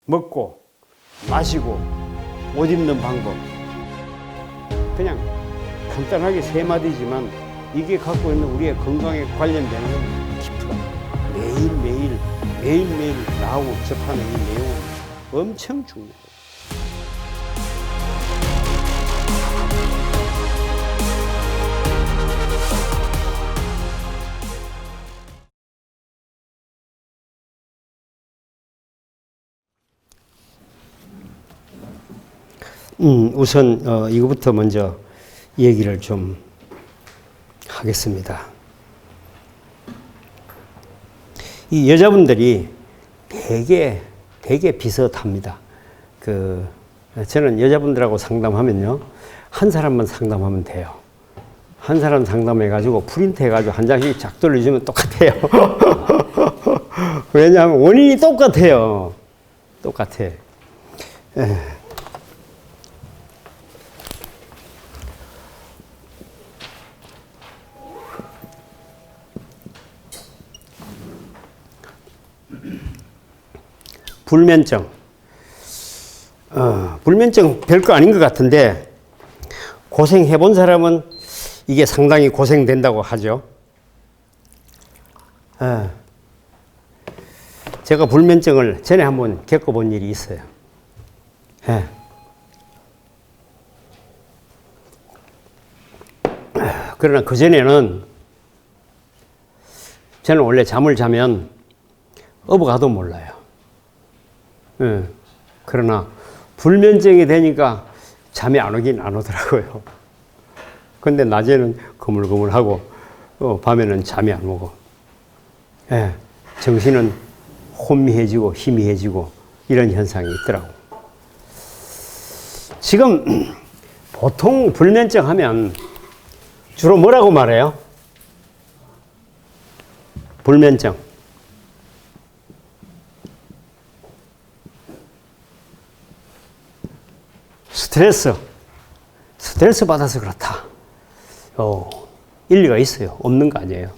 먹고 마시고 옷 입는 방법, 그냥 간단하게 세 마디지만 이게 갖고 있는 우리의 건강에 관련되는 건 깊어. 매일매일 나하고 접하는 이 내용은 엄청 중요해요. 우선 이거부터 먼저 얘기를 좀 하겠습니다. 이 여자분들이 되게 비슷합니다. 저는 여자분들하고 상담하면요, 한 사람만 상담하면 돼요. 한 사람 상담해가지고 프린트 해가지고 한 장씩 쫙 돌려주면 똑같아요. 왜냐하면 원인이 똑같아요. 똑같아. 불면증. 불면증 별거 아닌 것 같은데, 고생해 본 사람은 이게 상당히 고생된다고 하죠. 제가 불면증을 전에 한번 겪어본 일이 있어요. 그러나 그전에는 저는 원래 잠을 자면 업어가도 몰라요. 그러나 불면증이 되니까 잠이 안 오긴 안 오더라고요. 근데 낮에는 거물거물하고 밤에는 잠이 안 오고, 정신은 혼미해지고 희미해지고 이런 현상이 있더라고. 지금 보통 불면증 하면 주로 뭐라고 말해요? 불면증. 스트레스 받아서 그렇다. 일리가 있어요. 없는 거 아니에요.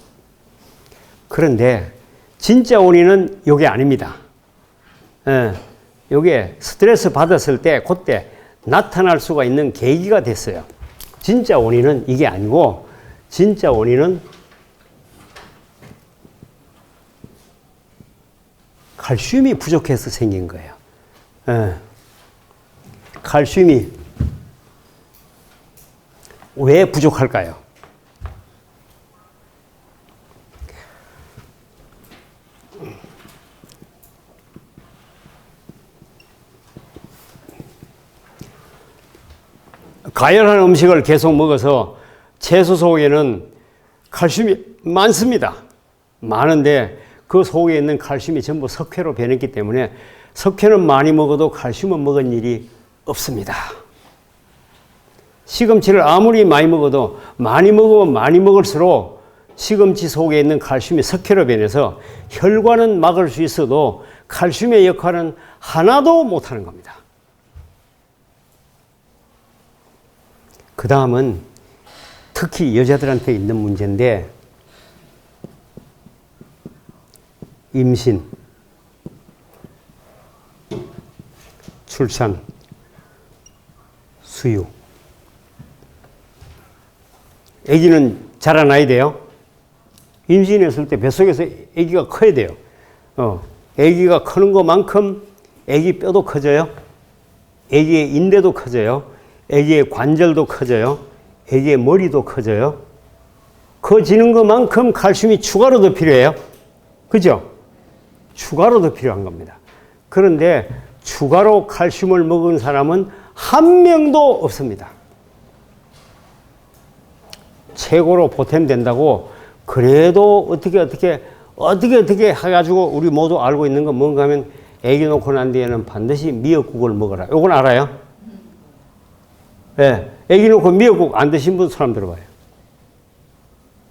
그런데 진짜 원인은 이게 아닙니다. 이게 스트레스 받았을 때 그때 나타날 수가 있는 계기가 됐어요. 진짜 원인은 이게 아니고, 진짜 원인은 칼슘이 부족해서 생긴 거예요. 칼슘이 왜 부족할까요? 가열한 음식을 계속 먹어서 채소 속에는 칼슘이 많습니다. 많은데 그 속에 있는 칼슘이 전부 석회로 변했기 때문에 석회는 많이 먹어도 칼슘은 먹은 일이 없습니다. 시금치를 아무리 많이 먹어도 많이 먹으면 많이 먹을수록 시금치 속에 있는 칼슘이 석회로 변해서 혈관은 막을 수 있어도 칼슘의 역할은 하나도 못하는 겁니다. 그 다음은 특히 여자들한테 있는 문제인데, 임신, 출산, 수유. 아기는 자라나야 돼요. 임신했을 때 뱃속에서 아기가 커야 돼요. 아기가 크는 것만큼 아기 뼈도 커져요. 아기의 인대도 커져요. 아기의 관절도 커져요. 아기의 머리도 커져요. 커지는 것만큼 칼슘이 추가로 더 필요해요. 그죠? 추가로 더 필요한 겁니다. 그런데 추가로 칼슘을 먹은 사람은 한 명도 없습니다. 최고로 보탬된다고 그래도 어떻게 해가지고 우리 모두 알고 있는 건 뭔가 하면, 아기 놓고 난 뒤에는 반드시 미역국을 먹어라. 요건 알아요? 네. 아기 놓고 미역국 안 드신 분 손 한번 들어봐요.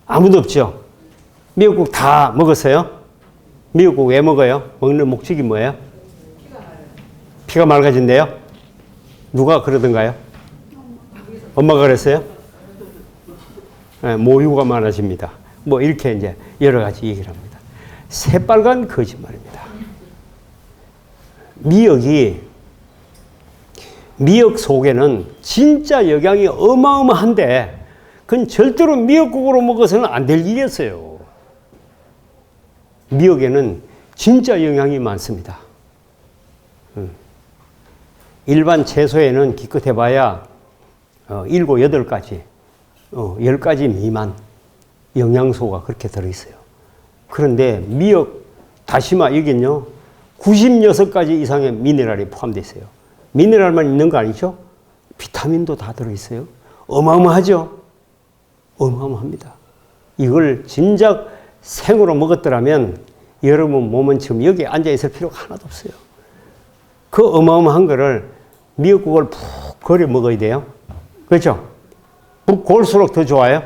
아무도 없죠? 미역국 다 먹었어요? 미역국 왜 먹어요? 먹는 목적이 뭐예요? 피가 맑아진대요? 누가 그러던가요? 엄마가 그랬어요? 모유가 많아집니다. 뭐 이렇게 이제 여러 가지 얘기를 합니다. 새빨간 거짓말입니다. 미역 속에는 진짜 영양이 어마어마한데 그건 절대로 미역국으로 먹어서는 안 될 일이었어요. 미역에는 진짜 영양이 많습니다. 일반 채소에는 기껏 해봐야 7, 8가지, 10가지 미만 영양소가 그렇게 들어있어요. 그런데 미역, 다시마 여기는요 96가지 이상의 미네랄이 포함되어 있어요. 미네랄만 있는 거 아니죠? 비타민도 다 들어있어요. 어마어마하죠? 어마어마합니다. 이걸 진작 생으로 먹었더라면 여러분 몸은 지금 여기에 앉아있을 필요가 하나도 없어요. 그 어마어마한 거를 미역국을 푹 걸여 먹어야 돼요. 그렇죠? 푹 골수록 더 좋아요.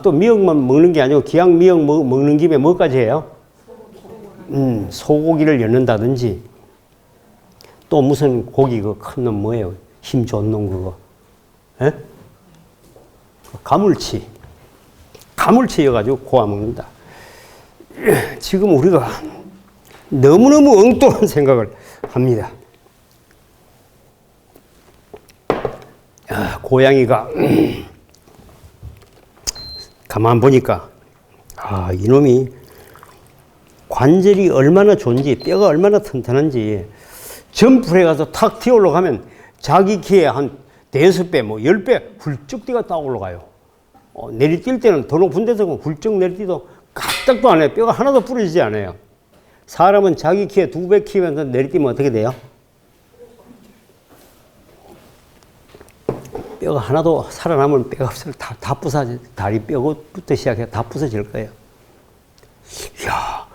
또 미역만 먹는 게 아니고 기왕 미역 먹는 김에 뭐까지 해요? 소고기를 넣는다든지 또 무슨 고기 그 큰 놈 뭐예요? 힘 좋은 놈 그거. 에? 가물치 여가지고 고아 먹는다. 지금 우리가 너무너무 엉뚱한 생각을 합니다. 고양이가 가만 보니까 이놈이 관절이 얼마나 좋은지 뼈가 얼마나 튼튼한지 점프를 해가서 탁 튀어 올라가면 자기 키에 한 5배, 10배 훌쩍 뛰가 딱 올라가요. 내리뛸 때는 더 높은 데서 훌쩍 내리뛰도 까딱도 안 해요. 뼈가 하나도 부러지지 않아요. 사람은 자기 키에 2배 키면서 내리뛰면 어떻게 돼요? 뼈가 하나도 살아남을 뼈가 없어요. 다 부서져. 다리 뼈부터 시작해 다 부서질 거예요. 이야,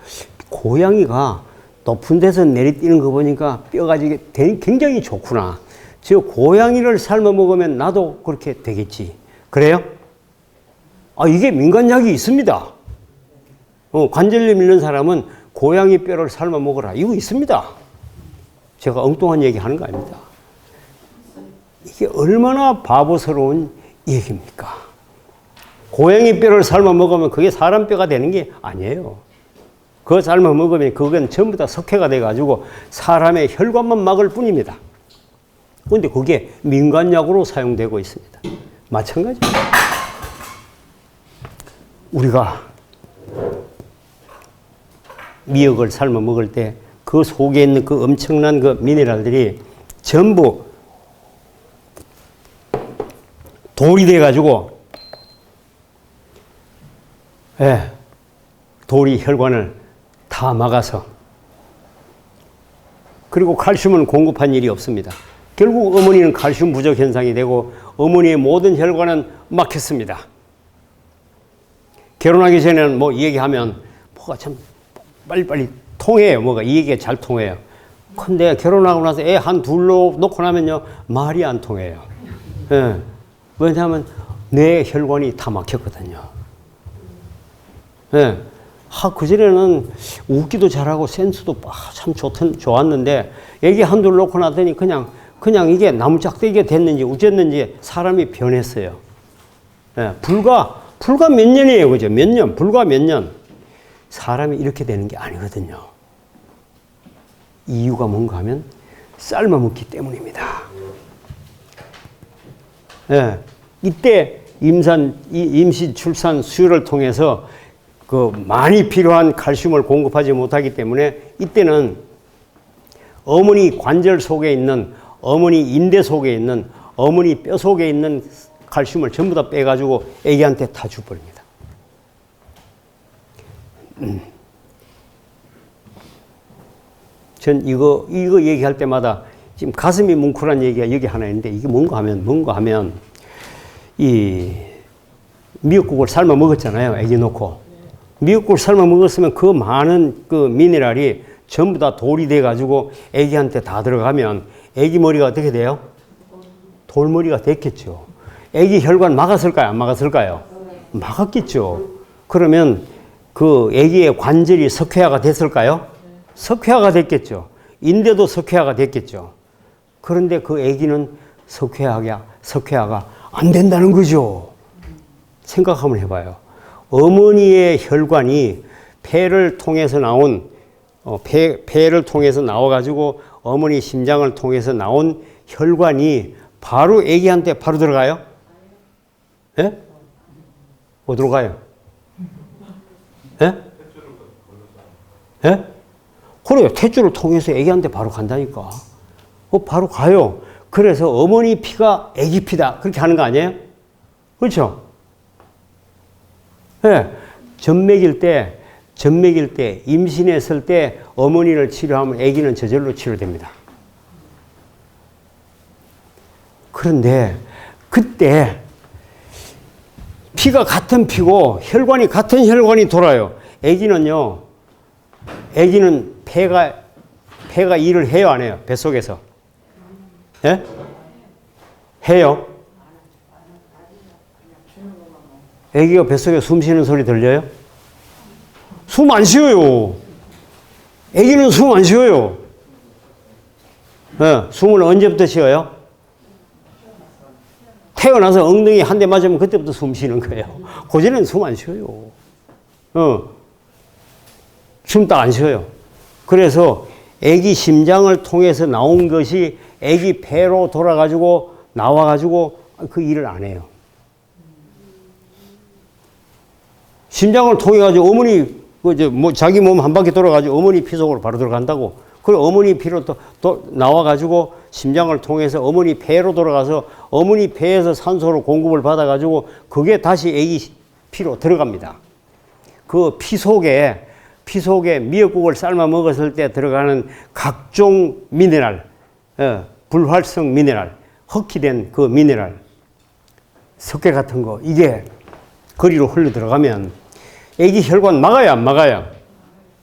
고양이가 높은 데서 내리뛰는 거 보니까 뼈가 굉장히 좋구나. 저 고양이를 삶아 먹으면 나도 그렇게 되겠지. 그래요? 이게 민간약이 있습니다. 관절염 있는 사람은 고양이 뼈를 삶아 먹으라. 이거 있습니다. 제가 엉뚱한 얘기 하는 거 아닙니다. 이게 얼마나 바보스러운 얘기입니까? 고양이 뼈를 삶아 먹으면 그게 사람 뼈가 되는 게 아니에요. 그거 삶아 먹으면 그건 전부 다 석회가 돼가지고 사람의 혈관만 막을 뿐입니다. 그런데 그게 민간약으로 사용되고 있습니다. 마찬가지입니다. 우리가 미역을 삶아 먹을 때 그 속에 있는 그 엄청난 그 미네랄들이 전부 돌이 돼가지고, 돌이 혈관을 다 막아서, 그리고 칼슘은 공급한 일이 없습니다. 결국 어머니는 칼슘 부족 현상이 되고 어머니의 모든 혈관은 막혔습니다. 결혼하기 전에는 뭐 얘기하면 뭐가 참 빨리빨리 통해요. 뭐가 이 얘기가 잘 통해요. 근데 결혼하고 나서 애 한 둘로 놓고 나면요 말이 안 통해요. 왜냐하면 뇌 혈관이 다 막혔거든요. 그전에는 웃기도 잘하고 센스도 참 좋았는데 애기 한둘 놓고 나더니 그냥 이게 나무짝대기가 됐는지 어쨌는지 사람이 변했어요. 불과 몇 년이에요. 그죠? 몇 년, 불과 몇 년. 사람이 이렇게 되는 게 아니거든요. 이유가 뭔가 하면 삶아 먹기 때문입니다. 이때 임신, 출산, 수유를 통해서 그 많이 필요한 칼슘을 공급하지 못하기 때문에 이때는 어머니 관절 속에 있는, 어머니 인대 속에 있는, 어머니 뼈 속에 있는 칼슘을 전부 다 빼가지고 애기한테 다 줘버립니다. 전 이거 얘기할 때마다 지금 가슴이 뭉클한 얘기가 여기 하나 있는데 이게 뭔가 하면 이 미역국을 삶아 먹었잖아요. 애기 놓고. 미역국을 삶아 먹었으면 그 많은 그 미네랄이 전부 다 돌이 돼가지고 애기한테 다 들어가면 애기 머리가 어떻게 돼요? 돌머리가 됐겠죠. 애기 혈관 막았을까요? 안 막았을까요? 막았겠죠. 그러면 그 애기의 관절이 석회화가 됐을까요? 석회화가 됐겠죠. 인대도 석회화가 됐겠죠. 그런데 그 애기는 석회화가 안 된다는 거죠. 생각 한번 해봐요. 어머니의 혈관이 폐를 통해서 나온 폐를 통해서 나와가지고 어머니 심장을 통해서 나온 혈관이 바로 아기한테 바로 들어가요? 예? 어디로 가요? 예? 예? 그래요. 탯줄을 통해서 아기한테 바로 간다니까. 바로 가요. 그래서 어머니 피가 아기 피다. 그렇게 하는 거 아니에요? 그렇죠? 예. 젖 먹일 때, 임신했을 때 어머니를 치료하면 아기는 저절로 치료됩니다. 그런데 그때 피가 같은 피고 혈관이 같은 혈관이 돌아요. 아기는 폐가 일을 해요, 안 해요? 뱃속에서. 예? 해요? 아기가 뱃속에 숨 쉬는 소리 들려요? 숨 안 쉬어요. 아기는 숨 안 쉬어요. 예, 숨을 언제부터 쉬어요? 태어나서 엉덩이 한 대 맞으면 그때부터 숨 쉬는 거예요. 그전에는 숨 안 쉬어요. 숨 딱 안 쉬어요. 그래서 아기 심장을 통해서 나온 것이 아기 폐로 돌아가지고 나와가지고 그 일을 안 해요. 심장을 통해 가지고 어머니 자기 몸 한 바퀴 돌아가지고 어머니 피 속으로 바로 들어간다고. 그리고 어머니 피로 또 나와가지고 심장을 통해서 어머니 폐로 돌아가서 어머니 폐에서 산소로 공급을 받아가지고 그게 다시 아기 피로 들어갑니다. 그 피 속에 미역국을 삶아 먹었을 때 들어가는 각종 미네랄, 불활성 미네랄, 흡기된 그 미네랄, 석회 같은 거, 이게 거리로 흘러 들어가면 아기 혈관 막아야 안 막아야?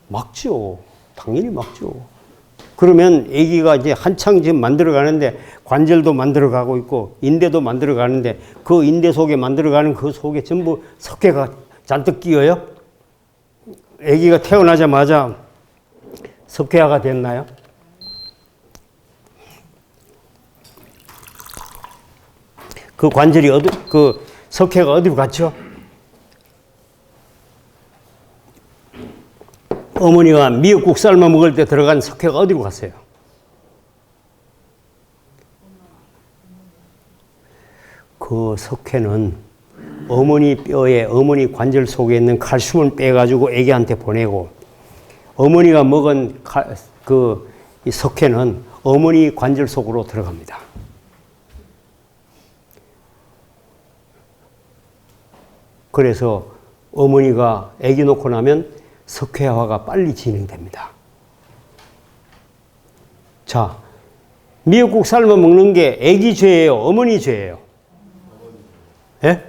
막죠. 당연히 막죠. 그러면 아기가 이제 한창 지금 만들어가는데 관절도 만들어가고 있고 인대도 만들어가는데 그 인대 속에 만들어가는 그 속에 전부 석회가 잔뜩 끼어요. 아기가 태어나자마자 석회화가 됐나요? 그 관절이 그 석회가 어디로 갔죠? 어머니가 미역국 삶아 먹을 때 들어간 석회가 어디로 갔어요? 그 석회는 어머니 뼈에, 어머니 관절 속에 있는 칼슘을 빼가지고 아기한테 보내고, 어머니가 먹은 이 석회는 어머니 관절 속으로 들어갑니다. 그래서 어머니가 아기 놓고 나면 석회화가 빨리 진행됩니다. 자, 미역국 삶아 먹는 게 아기 죄예요? 어머니 죄예요? 예?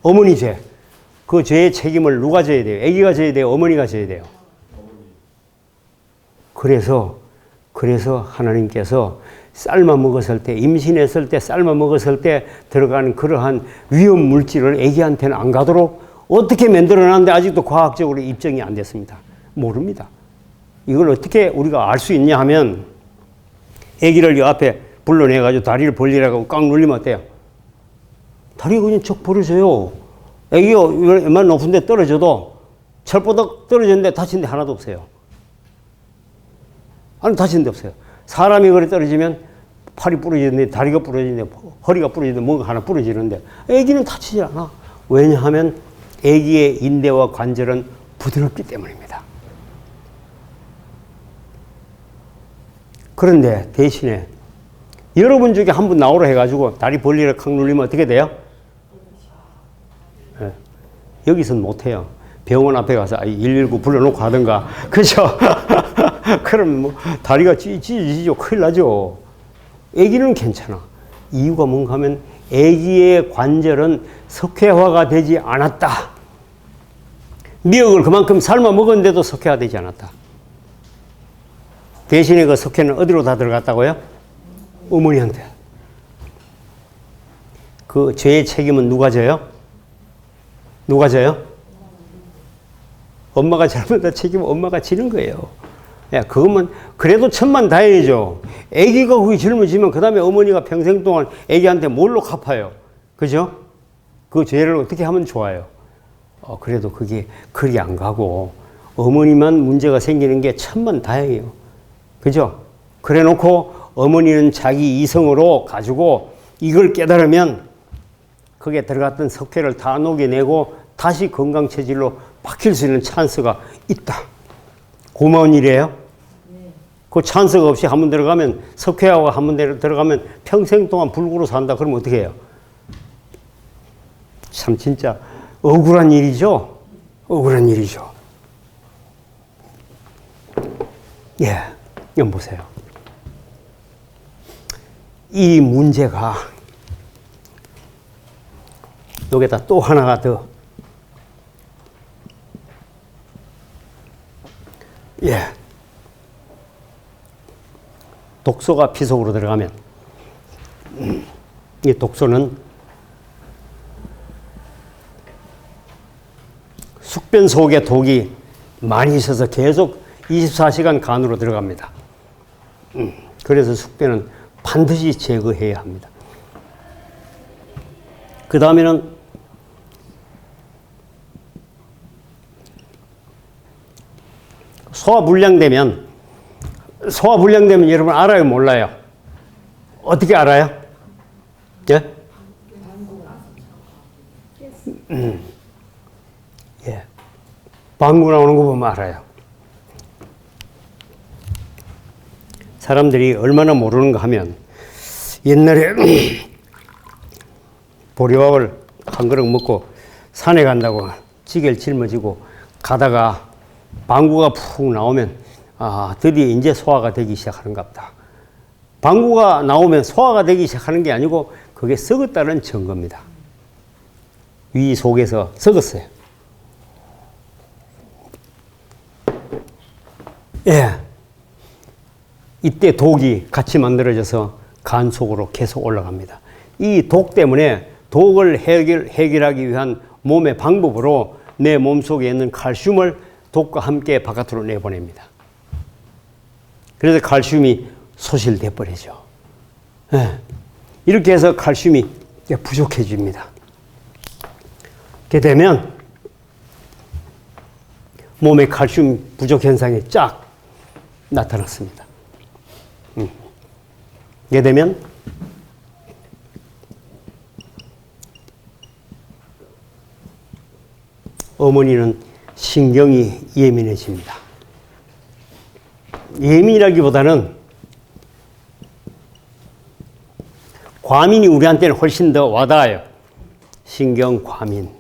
어머니 죄. 그 죄의 책임을 누가 져야 돼요? 아기가 져야 돼요? 어머니가 져야 돼요? 그래서 하나님께서 삶아 먹었을 때, 임신했을 때, 삶아 먹었을 때 들어가는 그러한 위험 물질을 아기한테는 안 가도록 어떻게 만들어놨는데 아직도 과학적으로 입증이 안 됐습니다. 모릅니다. 이걸 어떻게 우리가 알 수 있냐 하면, 아기를 요 앞에 불러내가지고 다리를 벌리라고 꽉 눌리면 어때요? 다리가 그냥 척 벌어져요. 아기가 얼마나 높은 데 떨어져도 철보덕 떨어졌는데 다친 데 하나도 없어요. 아니, 다친 데 없어요. 사람이 그래 떨어지면 팔이 부러지는데, 다리가 부러지는데, 허리가 부러지는데, 뭔가 하나 부러지는데 아기는 다치지 않아. 왜냐하면 아기의 인대와 관절은 부드럽기 때문입니다. 그런데 대신에 여러분 중에 한 분 나오라 해가지고 다리 벌리를 칵 눌리면 어떻게 돼요? 네. 여기서는 못해요. 병원 앞에 가서 119 불러놓고 하든가. 그죠? 그럼 뭐 다리가 찢어지죠. 큰일 나죠. 아기는 괜찮아. 이유가 뭔가 하면 아기의 관절은 석회화가 되지 않았다. 미역을 그만큼 삶아 먹었는데도 석회화 되지 않았다. 대신에 그 석회는 어디로 다 들어갔다고요? 어머니한테. 그 죄의 책임은 누가 져요? 누가 져요? 엄마가 잘못한 책임은 엄마가 지는 거예요. 야, 그것만 그래도 천만다행이죠. 아기가 그게 짊어지면 그 다음에 어머니가 평생 동안 아기한테 뭘로 갚아요? 그죠? 그 죄를 어떻게 하면 좋아요? 그래도 그게 그리 안 가고 어머니만 문제가 생기는 게 천만다행이에요. 그죠? 그래 놓고 어머니는 자기 이성으로 가지고 이걸 깨달으면 거기에 들어갔던 석회를 다 녹여내고 다시 건강 체질로 바뀔 수 있는 찬스가 있다. 고마운 일이에요. 그 찬스가 없이 한번 들어가면, 석회하고 한번 들어가면 평생 동안 불구로 산다. 그러면 어떻게 해요? 참 진짜 억울한 일이죠. 억울한 일이죠. 예, 이건 보세요. 이 문제가 여기다 또 하나가 더, 예, 독소가 피 속으로 들어가면 이 독소는 숙변 속에 독이 많이 있어서 계속 24시간 간으로 들어갑니다. 그래서 숙변은 반드시 제거해야 합니다. 그 다음에는 소화불량되면 여러분 알아요, 몰라요? 어떻게 알아요? 예? 예. 방구 나오는 거 보면 알아요. 사람들이 얼마나 모르는가 하면 옛날에 보리밥을 한 그릇 먹고 산에 간다고 찌개를 짊어지고 가다가 방구가 푹 나오면 아, 드디어 이제 소화가 되기 시작하는가 보다. 방구가 나오면 소화가 되기 시작하는 게 아니고 그게 썩었다는 증거입니다. 위 속에서 썩었어요. 예. 이때 독이 같이 만들어져서 간 속으로 계속 올라갑니다. 이 독 때문에 독을 해결하기 위한 몸의 방법으로 내 몸속에 있는 칼슘을 독과 함께 바깥으로 내보냅니다. 그래서 칼슘이 소실돼 버리죠. 예. 이렇게 해서 칼슘이 부족해집니다. 이렇게 되면 몸에 칼슘 부족 현상이 쫙 나타났습니다. 이렇게 되면 어머니는 신경이 예민해집니다. 예민이라기보다는 과민이 우리한테는 훨씬 더 와닿아요. 신경 과민.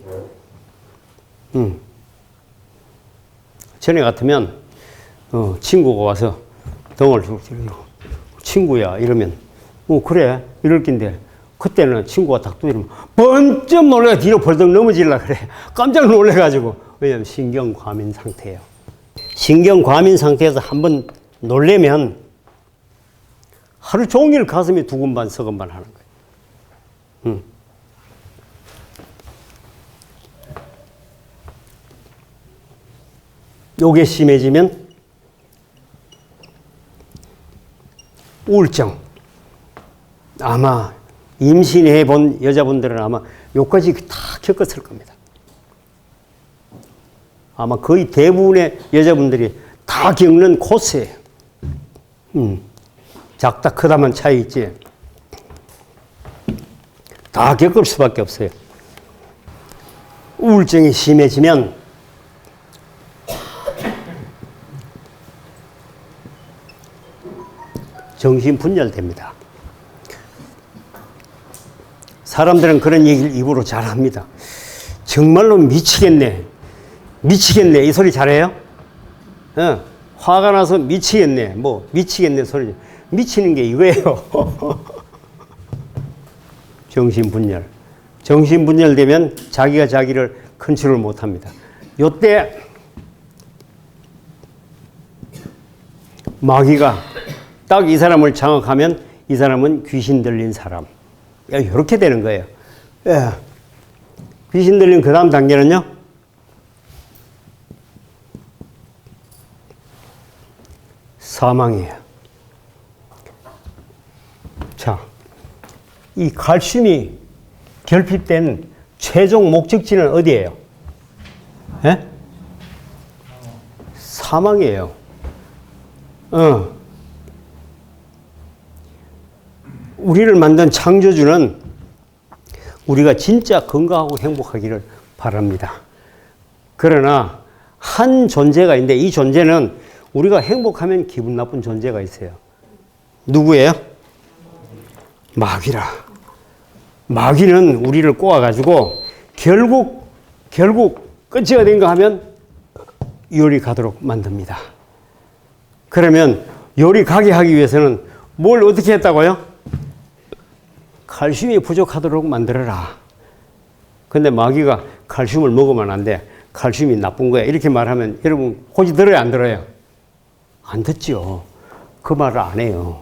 전에 같으면 친구가 와서 덩어리를 들고 친구야 이러면 그래 이럴 낀데 그때는 친구가 딱 두드리면 번쩍 놀래가 뒤로 벌떡 넘어지려고 그래. 깜짝 놀래가지고. 왜냐하면 신경 과민 상태예요. 신경 과민 상태에서 한번 놀래면 하루 종일 가슴이 두근반 서근반 하는 거예요. 요게 심해지면 우울증. 아마 임신해 본 여자분들은 아마 요까지 다 겪었을 겁니다. 아마 거의 대부분의 여자분들이 다 겪는 코스예요. 작다 크다만 차이 있지. 다 겪을 수밖에 없어요. 우울증이 심해지면 정신분열됩니다. 사람들은 그런 얘기를 입으로 잘 합니다. 정말로 미치겠네. 미치겠네. 이 소리 잘해요? 화가 나서 미치겠네. 미치겠네 소리. 미치는 게 이거예요. 정신분열. 정신분열되면 자기가 자기를 컨트롤 못합니다. 요때 마귀가 딱 이 사람을 장악하면 이 사람은 귀신 들린 사람. 이렇게 되는 거예요. 예. 귀신 들린 그 다음 단계는요. 사망이에요. 자, 이 칼슘이 결핍된 최종 목적지는 어디예요? 예? 사망이에요. 우리를 만든 창조주는 우리가 진짜 건강하고 행복하기를 바랍니다. 그러나 한 존재가 있는데 이 존재는 우리가 행복하면 기분 나쁜 존재가 있어요. 누구예요? 마귀라. 마귀는 우리를 꼬아가지고 결국 끝이 어딘가 하면 요리 가도록 만듭니다. 그러면 요리 가게 하기 위해서는 뭘 어떻게 했다고요? 칼슘이 부족하도록 만들어라. 근데 마귀가 칼슘을 먹으면 안 돼. 칼슘이 나쁜 거야. 이렇게 말하면 여러분 혹시 들어요, 안 들어요? 안 듣죠. 그 말을 안 해요.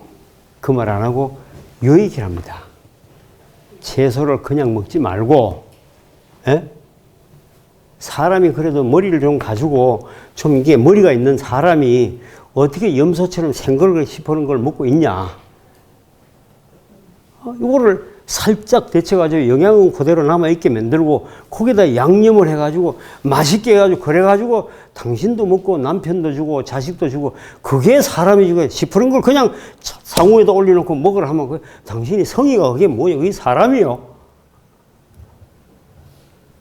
그 말 안 하고 요 얘기를 합니다. 채소를 그냥 먹지 말고, 사람이 그래도 머리를 좀 가지고 좀 이게 머리가 있는 사람이 어떻게 염소처럼 생걸 씹어는 걸 먹고 있냐. 이거를 살짝 데쳐가지고 영양은 그대로 남아있게 만들고 거기다 양념을 해가지고 맛있게 해가지고 그래가지고 당신도 먹고 남편도 주고 자식도 주고 그게 사람이 주고 씹어는 걸 그냥 상우에다 올려놓고 먹으라 하면 당신이 성의가 그게 뭐냐. 그게 사람이요.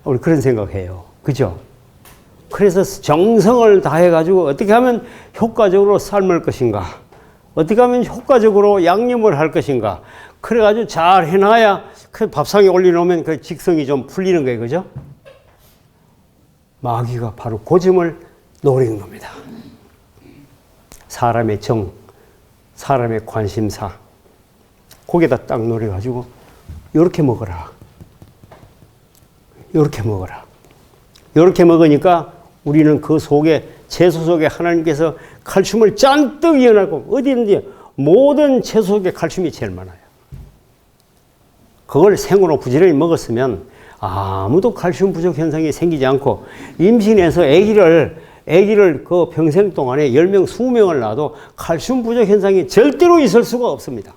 우리 그런 생각해요. 그죠? 그래서 정성을 다해가지고 어떻게 하면 효과적으로 삶을 것인가. 어떻게 하면 효과적으로 양념을 할 것인가. 그래가지고 잘 해놔야 그 밥상에 올려놓으면 그 직성이 좀 풀리는 거예요. 그죠? 마귀가 바로 그 점을 노리는 겁니다. 사람의 정, 사람의 관심사. 거기다 딱 노려가지고 요렇게 먹어라. 요렇게 먹어라. 요렇게 먹으니까 우리는 그 속에 채소 속에 하나님께서 칼슘을 잔뜩 이어놨고 어디든지 모든 채소 속에 칼슘이 제일 많아요. 그걸 생으로 부지런히 먹었으면 아무도 칼슘 부족 현상이 생기지 않고 임신해서 아기를 그 평생 동안에 10명, 20명을 낳아도 칼슘 부족 현상이 절대로 있을 수가 없습니다.